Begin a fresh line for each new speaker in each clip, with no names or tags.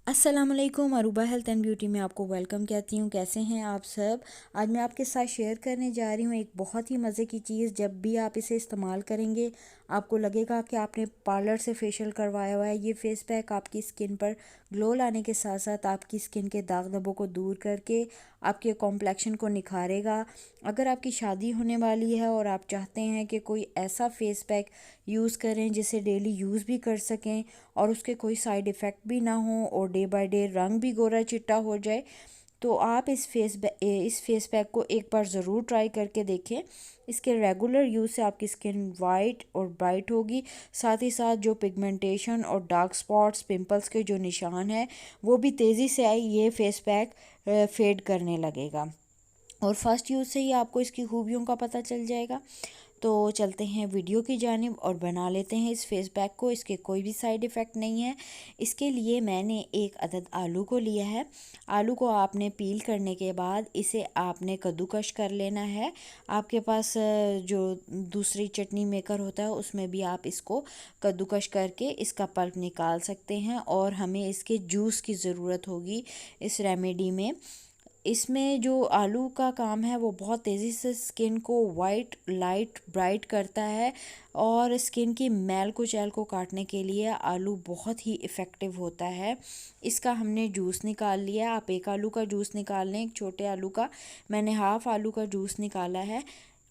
अस्सलाम वालेकुम। Aruba health and beauty में आपको वेलकम कहती हूँ। कैसे हैं आप सब? आज मैं आपके साथ शेयर करने जा रही हूँ एक बहुत ही मज़े की चीज़। जब भी आप इसे इस्तेमाल करेंगे आपको लगेगा कि आपने पार्लर से फेशियल करवाया हुआ है। ये फेस पैक आपकी स्किन पर ग्लो लाने के साथ साथ आपकी स्किन के दाग धब्बों को दूर करके आपके कॉम्प्लेक्शन को निखारेगा। अगर आपकी शादी होने वाली है और आप चाहते हैं कि कोई ऐसा फेस पैक यूज़ करें जिसे डेली यूज़ भी कर सकें और उसके कोई साइड इफ़ेक्ट भी ना हो और डे बाय डे रंग भी गोरा चिट्टा हो जाए, तो आप इस फेस पैक को एक बार ज़रूर ट्राई करके देखें। इसके रेगुलर यूज़ से आपकी स्किन वाइट और ब्राइट होगी। साथ ही साथ जो पिगमेंटेशन और डार्क स्पॉट्स पिंपल्स के जो निशान हैं वो भी तेज़ी से ये फेस पैक फेड करने लगेगा और फर्स्ट यूज़ से ही आपको इसकी खूबियों का पता चल जाएगा। तो चलते हैं वीडियो की जानिब और बना लेते हैं इस फेस पैक को। इसके कोई भी साइड इफ़ेक्ट नहीं है। इसके लिए मैंने एक अदद आलू को लिया है। आलू को आपने पील करने के बाद इसे आपने कद्दूकश कर लेना है। आपके पास जो दूसरी चटनी मेकर होता है उसमें भी आप इसको कद्दूकश करके इसका पल्प निकाल सकते हैं और हमें इसके जूस की ज़रूरत होगी इस रेमेडी में। इसमें जो आलू का काम है वो बहुत तेज़ी से स्किन को वाइट लाइट ब्राइट करता है और स्किन की मैल कुचैल को काटने के लिए आलू बहुत ही इफ़ेक्टिव होता है। इसका हमने जूस निकाल लिया। आप एक आलू का जूस निकाल लें, एक छोटे आलू का। मैंने हाफ़ आलू का जूस निकाला है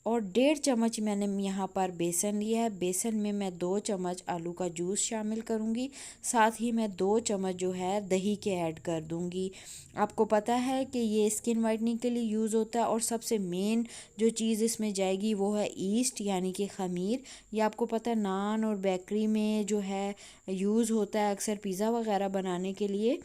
और 1.5 चम्मच मैंने यहाँ पर बेसन लिया है। बेसन में मैं 2 चम्मच आलू का जूस शामिल करूँगी। साथ ही मैं 2 चम्मच जो है दही के ऐड कर दूँगी। आपको पता है कि ये स्किन वाइटनिंग के लिए यूज़ होता है और सबसे मेन जो चीज़ इसमें जाएगी वो है ईस्ट यानी कि ख़मीर। ये आपको पता है नान और बेकरी में जो है यूज़ होता है अक्सर पिज़्ज़ा वगैरह बनाने के लिए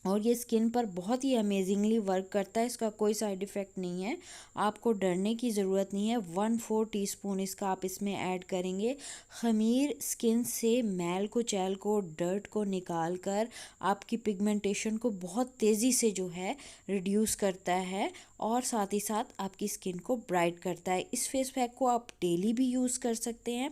और ये स्किन पर बहुत ही अमेजिंगली वर्क करता है। इसका कोई साइड इफ़ेक्ट नहीं है। आपको डरने की ज़रूरत नहीं है। 1/4 टीस्पून इसका आप इसमें ऐड करेंगे। ख़मीर स्किन से मैल कुचैल को डर्ट को निकाल कर आपकी पिगमेंटेशन को बहुत तेज़ी से जो है रिड्यूस करता है और साथ ही साथ आपकी स्किन को ब्राइट करता है। इस फेस पैक को आप डेली भी यूज़ कर सकते हैं।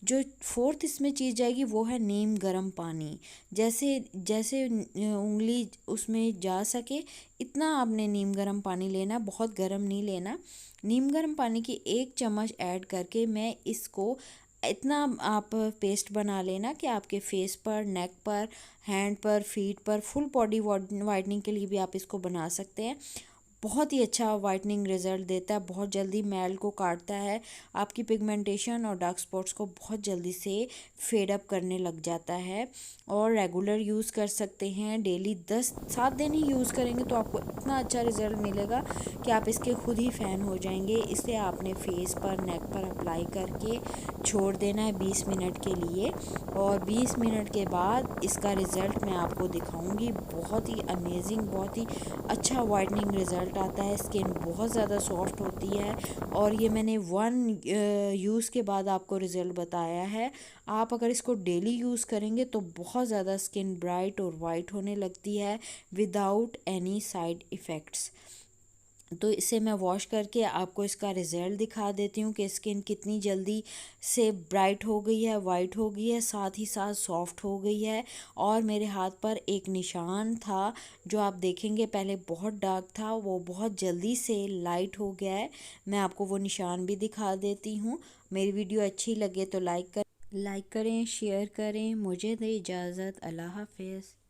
जो फोर्थ इसमें चीज़ जाएगी वो है नीम गर्म पानी। जैसे जैसे उंगली उसमें जा सके इतना आपने नीम गर्म पानी लेना, बहुत गर्म नहीं लेना। नीम गर्म पानी की 1 चम्मच ऐड करके मैं इसको इतना आप पेस्ट बना लेना कि आपके फेस पर, नेक पर, हैंड पर, फीट पर, फुल बॉडी वाइटनिंग के लिए भी आप इसको बना सकते हैं। बहुत ही अच्छा वाइटनिंग रिज़ल्ट देता है, बहुत जल्दी मैल को काटता है, आपकी पिगमेंटेशन और डार्क स्पॉट्स को बहुत जल्दी से फेड अप करने लग जाता है और रेगुलर यूज़ कर सकते हैं। डेली 7 दिन ही यूज़ करेंगे तो आपको इतना अच्छा रिज़ल्ट मिलेगा कि आप इसके खुद ही फ़ैन हो जाएंगे। इसे आपने फेस पर, नेक पर अप्लाई करके छोड़ देना है 20 मिनट के लिए और 20 मिनट के बाद इसका रिज़ल्ट मैं आपको दिखाऊंगी। बहुत ही अमेजिंग, बहुत ही अच्छा वाइटनिंग रिज़ल्ट आता है। स्किन बहुत ज़्यादा सॉफ्ट होती है और ये मैंने 1 यूज़ के बाद आपको रिज़ल्ट बताया है। आप अगर इसको डेली यूज़ करेंगे तो बहुत ज़्यादा स्किन ब्राइट और वाइट होने लगती है विदाउट एनी साइड इफ़ेक्ट्स। तो इसे मैं वॉश करके आपको इसका रिज़ल्ट दिखा देती हूँ कि स्किन कितनी जल्दी से ब्राइट हो गई है, वाइट हो गई है, साथ ही साथ सॉफ्ट हो गई है। और मेरे हाथ पर एक निशान था जो आप देखेंगे पहले बहुत डार्क था, वो बहुत जल्दी से लाइट हो गया है। मैं आपको वो निशान भी दिखा देती हूँ। मेरी वीडियो अच्छी लगे तो लाइक करें, शेयर करें। मुझे दें इजाज़त। अल्लाह हाफ़िज़।